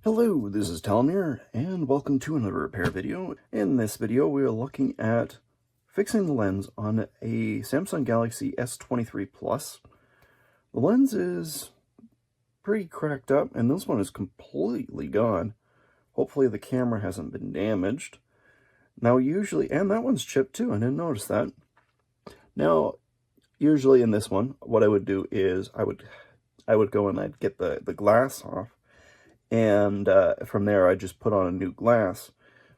Hello, this is Talmir, and welcome to another repair video. In this video, we are looking at fixing the lens on a Samsung Galaxy S23 Plus. The lens is pretty cracked up, and this one is completely gone. Hopefully the camera hasn't been damaged. Now usually, and that one's chipped too, I didn't notice that. Now, usually in this one, what I would do is I would go and I'd get the glass off, and from there I just put on a new glass.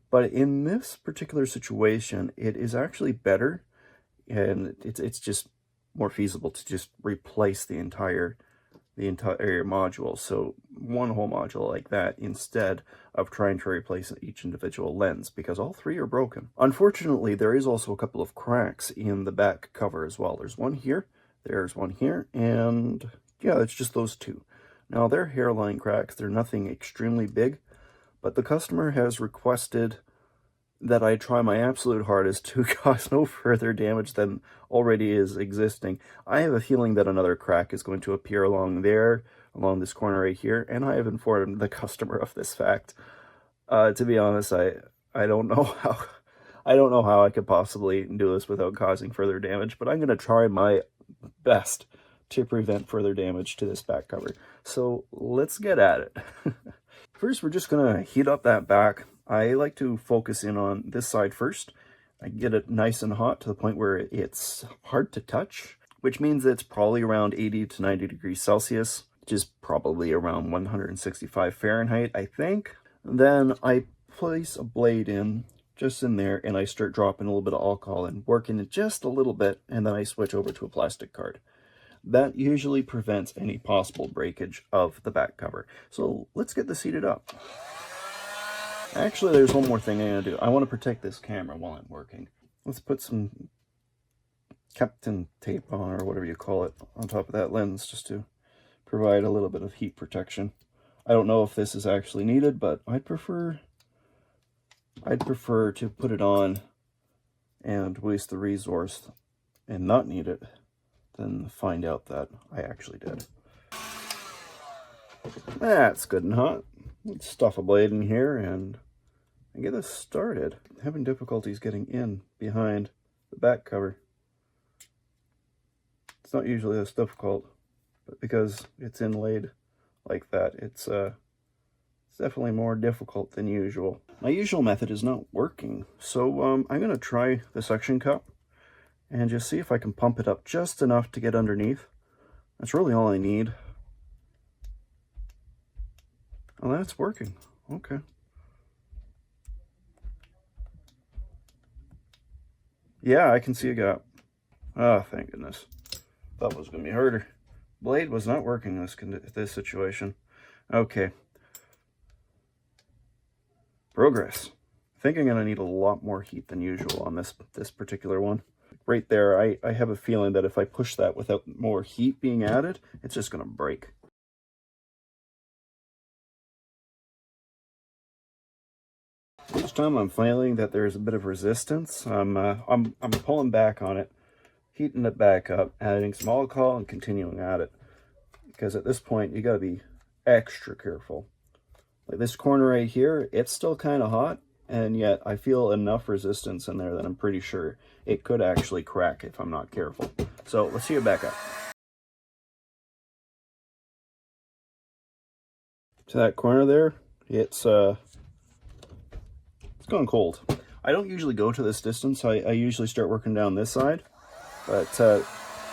But in this particular situation, it is actually better, and it's just more feasible to just replace the entire module. So one whole module like that instead of trying to replace each individual lens, because all three are broken. Unfortunately, there is also a couple of cracks in the back cover as well. There's one here, there's one here, and yeah, it's just those two. Now, they're hairline cracks. They're nothing extremely big, but the customer has requested that I try my absolute hardest to cause no further damage than already is existing. I have a feeling that another crack is going to appear along there, along this corner right here, and I have informed the customer of this fact. To be honest, I don't know how I could possibly do this without causing further damage, but I'm going to try my best to prevent further damage to this back cover. So let's get at it. First, we're just gonna heat up that back. I like to focus in on this side first. I get it nice and hot to the point where it's hard to touch, which means it's probably around 80 to 90 degrees Celsius, which is probably around 165 Fahrenheit, I think. Then I place a blade in, just in there, and I start dropping a little bit of alcohol and working it just a little bit, and then I switch over to a plastic card. That usually prevents any possible breakage of the back cover. So let's get this heated up. Actually, there's one more thing I'm going to do. I want to protect this camera while I'm working. Let's put some Captain tape on, or whatever you call it, on top of that lens, just to provide a little bit of heat protection. I don't know if this is actually needed, but I'd prefer to put it on and waste the resource and not need it than find out that I actually did. That's good and hot. Let's stuff a blade in here and get this started. I'm having difficulties getting in behind the back cover. It's not usually this difficult, but because it's inlaid like that, it's definitely more difficult than usual. My usual method is not working, so I'm going to try the suction cup and just see if I can pump it up just enough to get underneath. That's really all I need. Oh, that's working. Okay. Yeah, I can see a gap. Oh, thank goodness. Thought it was going to be harder. Blade was not working in this situation. Okay. Progress. I think I'm going to need a lot more heat than usual on this particular one. Right there, I have a feeling that if I push that without more heat being added, it's just going to break. Each time I'm finding that there's a bit of resistance, I'm pulling back on it, heating it back up, adding some alcohol, and continuing at it. Because at this point, you got to be extra careful. Like this corner right here, it's still kind of hot, and yet I feel enough resistance in there that I'm pretty sure it could actually crack if I'm not careful. So let's heat it back up. To that corner there, it's gone cold. I don't usually go to this distance. I usually start working down this side, but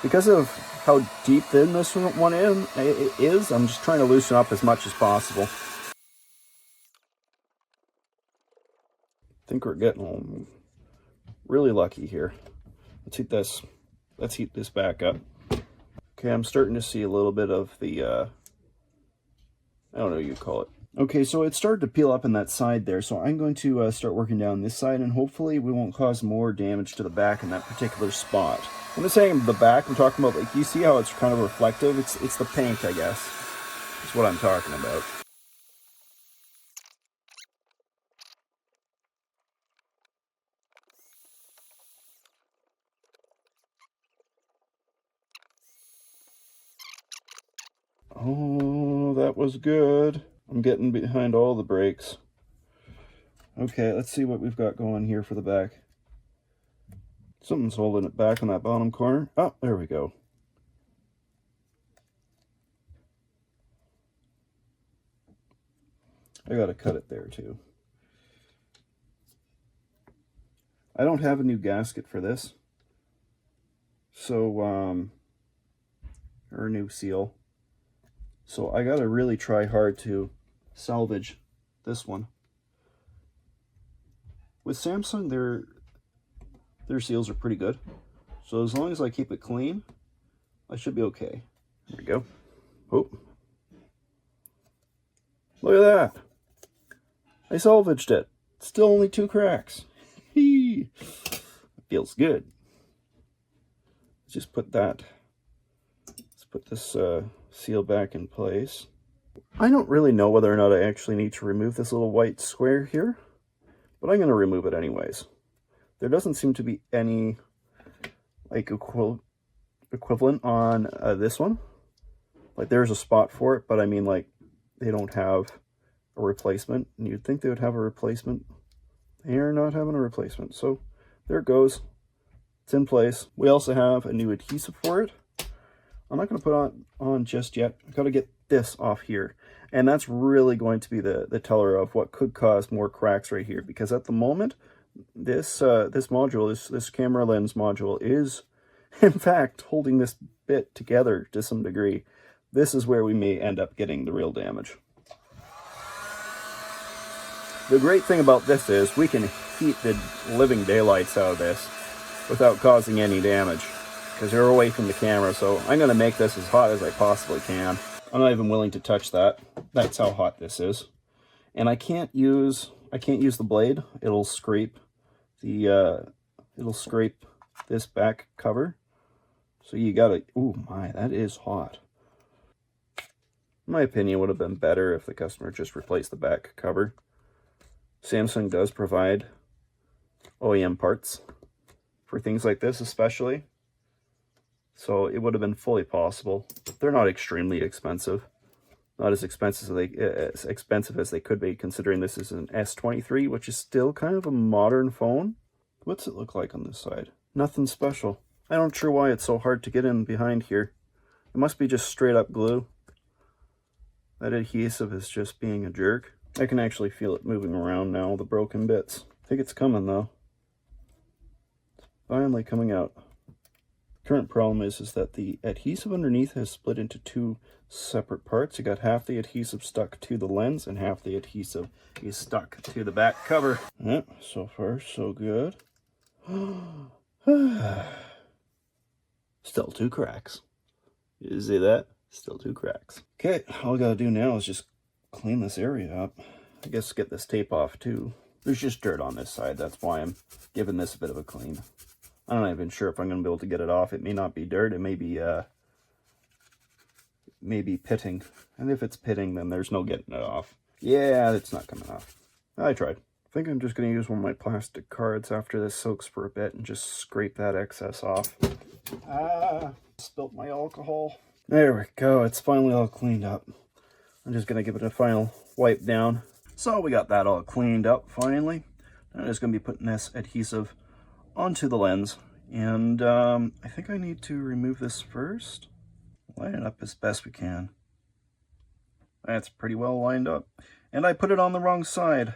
because of how deep in this one is, I'm just trying to loosen up as much as possible. I think we're getting really lucky here. Let's heat this back up. Okay, I'm starting to see a little bit of the I don't know what you call it. Okay, so it started to peel up in that side there, so I'm going to start working down this side, and hopefully we won't cause more damage to the back in that particular spot. When I'm saying the back, I'm talking about, like, you see how it's kind of reflective? It's the paint, I guess. That's what I'm talking about. Oh, that was good. I'm getting behind all the brakes. Okay, let's see what we've got going here for the back. Something's holding it back in that bottom corner. Oh, there we go. I gotta cut it there too. I don't have a new gasket for this. So, or a new seal. So I gotta really try hard to salvage this one. With Samsung, their seals are pretty good. So as long as I keep it clean, I should be okay. There we go. Oh. Look at that. I salvaged it. Still only 2 cracks. Feels good. Let's just put that. Let's put this seal back in place. I don't really know whether or not I actually need to remove this little white square here, but I'm going to remove it anyways. There doesn't seem to be any like equivalent on this one. Like there's a spot for it, but I mean like they don't have a replacement, and you'd think they would have a replacement. They are not having a replacement, so there it goes. It's in place. We also have a new adhesive for it. I'm not going to put on just yet. I've got to get this off here, and that's really going to be the teller of what could cause more cracks right here, because at the moment this module, this camera lens module, is in fact holding this bit together to some degree. This is where we may end up getting the real damage. The great thing about this is we can heat the living daylights out of this without causing any damage, because they're away from the camera. So I'm going to make this as hot as I possibly can. I'm not even willing to touch that. That's how hot this is. And I can't use the blade. It'll scrape this back cover. So you gotta, ooh my, that is hot. In my opinion, it would have been better if the customer just replaced the back cover. Samsung does provide OEM parts for things like this especially, so it would have been fully possible. They're not extremely expensive, not as expensive as they could be, considering this is an S23, which is still kind of a modern phone. What's it look like on this side? Nothing special. I'm not sure why it's so hard to get in behind here. It must be just straight up glue. That adhesive is just being a jerk. I can actually feel it moving around now, the broken bits. I think it's coming though. It's finally coming out. Current problem is that the adhesive underneath has split into 2 separate parts. You got half the adhesive stuck to the lens and half the adhesive is stuck to the back cover. Yep, so far so good. Still 2 cracks. You see that? Still 2 cracks. Okay, all I gotta do now is just clean this area up. I guess get this tape off too. There's just dirt on this side. That's why I'm giving this a bit of a clean. I'm not even sure if I'm going to be able to get it off. It may not be dirt. It may be pitting. And if it's pitting, then there's no getting it off. Yeah, it's not coming off. I tried. I think I'm just going to use one of my plastic cards after this soaks for a bit and just scrape that excess off. Spilt my alcohol. There we go. It's finally all cleaned up. I'm just going to give it a final wipe down. So we got that all cleaned up finally. I'm just going to be putting this adhesive onto the lens. And I think I need to remove this first. Line it up as best we can. That's pretty well lined up. And I put it on the wrong side.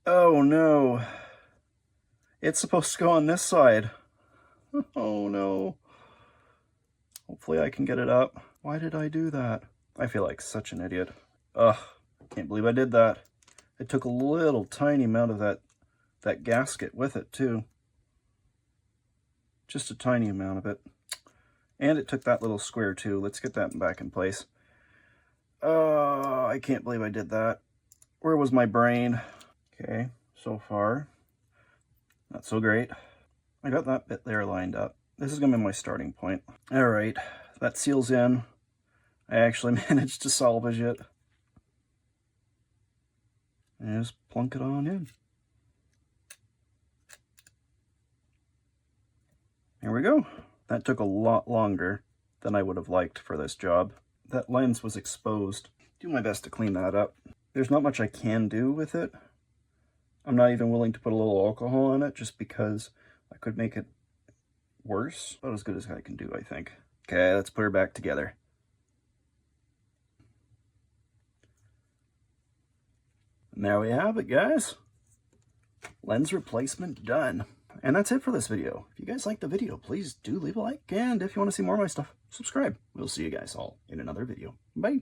Oh no. It's supposed to go on this side. Oh no. Hopefully I can get it up. Why did I do that? I feel like such an idiot. Ugh, can't believe I did that. It took a little tiny amount of that gasket with it too. Just a tiny amount of it. And it took that little square too. Let's get that back in place. I can't believe I did that. Where was my brain? Okay, so far, not so great. I got that bit there lined up. This is gonna be my starting point. All right, that seal's in. I actually managed to salvage it. And just plunk it on in. Here we go. That took a lot longer than I would have liked for this job. That lens was exposed. do my best to clean that up. There's not much I can do with it. I'm not even willing to put a little alcohol on it just because I could make it worse. About as good as I can do, I think. Okay, let's put her back together. And there we have it, guys. Lens replacement done. And that's it for this video. If you guys liked the video, please do leave a like. And if you want to see more of my stuff, subscribe. We'll see you guys all in another video. Bye.